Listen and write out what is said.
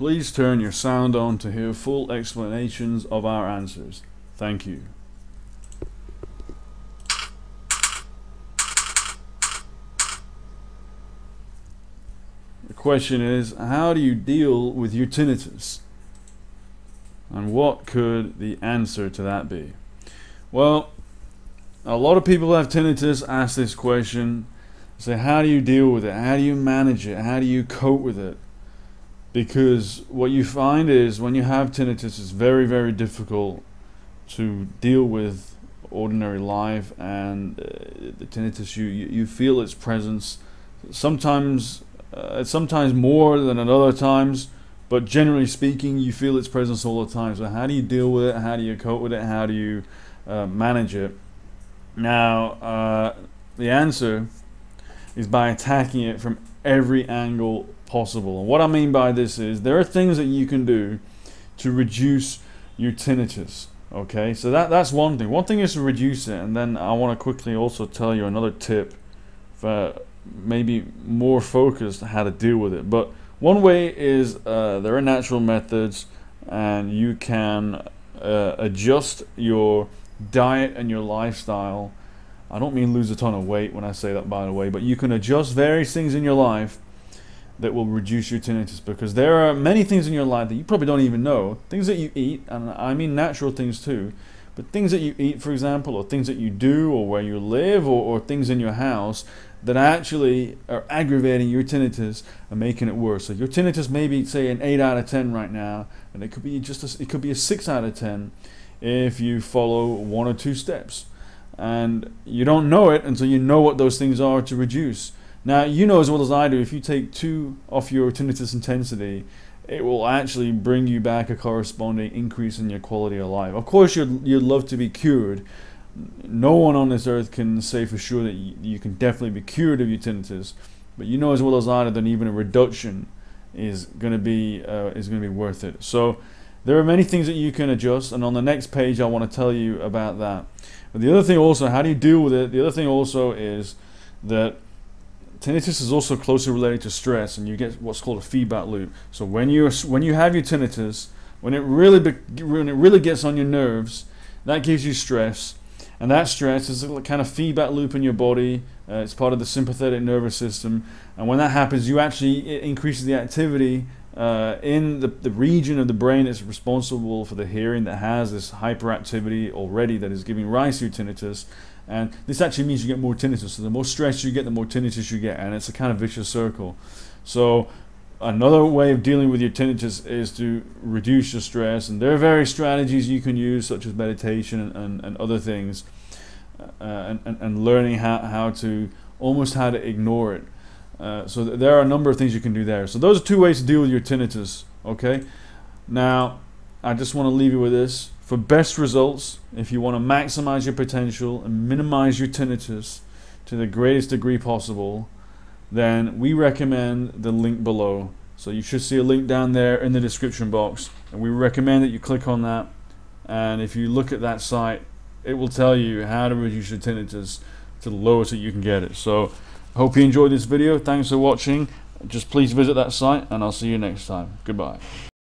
Please turn your sound on to hear full explanations of our answers. Thank you. The question is, how do you deal with your tinnitus? And what could the answer to that be? Well, a lot of people who have tinnitus ask this question, say, how do you deal with it? How do you manage it? How do you cope with it? Because what you find is when you have tinnitus, it's very, very difficult to deal with ordinary life, and the tinnitus, you feel its presence sometimes more than at other times, but generally speaking you feel its presence all the time. So how do you deal with it? How do you cope with it? How do you manage it? Now the answer is by attacking it from every angle possible. And what I mean by this is there are things that you can do to reduce your tinnitus. Okay, so that's one thing. One thing is to reduce it, and then I want to quickly also tell you another tip for maybe more focused how to deal with it. But one way is there are natural methods, and you can adjust your diet and your lifestyle. I don't mean lose a ton of weight when I say that, by the way, but you can adjust various things in your life that will reduce your tinnitus, because there are many things in your life that you probably don't even know, things that you eat, and I mean natural things too, but things that you eat, for example, or things that you do, or where you live, or things in your house that actually are aggravating your tinnitus and making it worse. So your tinnitus may be, say, an 8 out of 10 right now, and it could be it could be a 6 out of 10 if you follow 1 or 2 steps, and you don't know it until you know what those things are to reduce. Now, you know as well as I do, if you take 2 off your tinnitus intensity, it will actually bring you back a corresponding increase in your quality of life. Of course, you'd love to be cured. No one on this earth can say for sure that you can definitely be cured of your tinnitus, but you know as well as I do that even a reduction is going to be worth it. So there are many things that you can adjust, and on the next page I want to tell you about that. But the other thing also, how do you deal with it? The other thing also is that tinnitus is also closely related to stress, and you get what's called a feedback loop. So when you have your tinnitus, when it really gets on your nerves, that gives you stress, and that stress is a kind of feedback loop in your body. It's part of the sympathetic nervous system, and when that happens, it increases the activity in the region of the brain that's responsible for the hearing, that has this hyperactivity already that is giving rise to your tinnitus. And this actually means you get more tinnitus. So the more stress you get, the more tinnitus you get, and it's a kind of vicious circle. So another way of dealing with your tinnitus is to reduce your stress, and there are various strategies you can use, such as meditation and other things, and learning how to ignore it. So there are a number of things you can do there. So those are 2 ways to deal with your tinnitus. Okay, now I just want to leave you with this. For best results, if you want to maximize your potential and minimize your tinnitus to the greatest degree possible, then we recommend the link below. So you should see a link down there in the description box, and we recommend that you click on that, and if you look at that site, it will tell you how to reduce your tinnitus to the lowest that you can get it. So I hope you enjoyed this video. Thanks for watching. Just please visit that site, and I'll see you next time. Goodbye.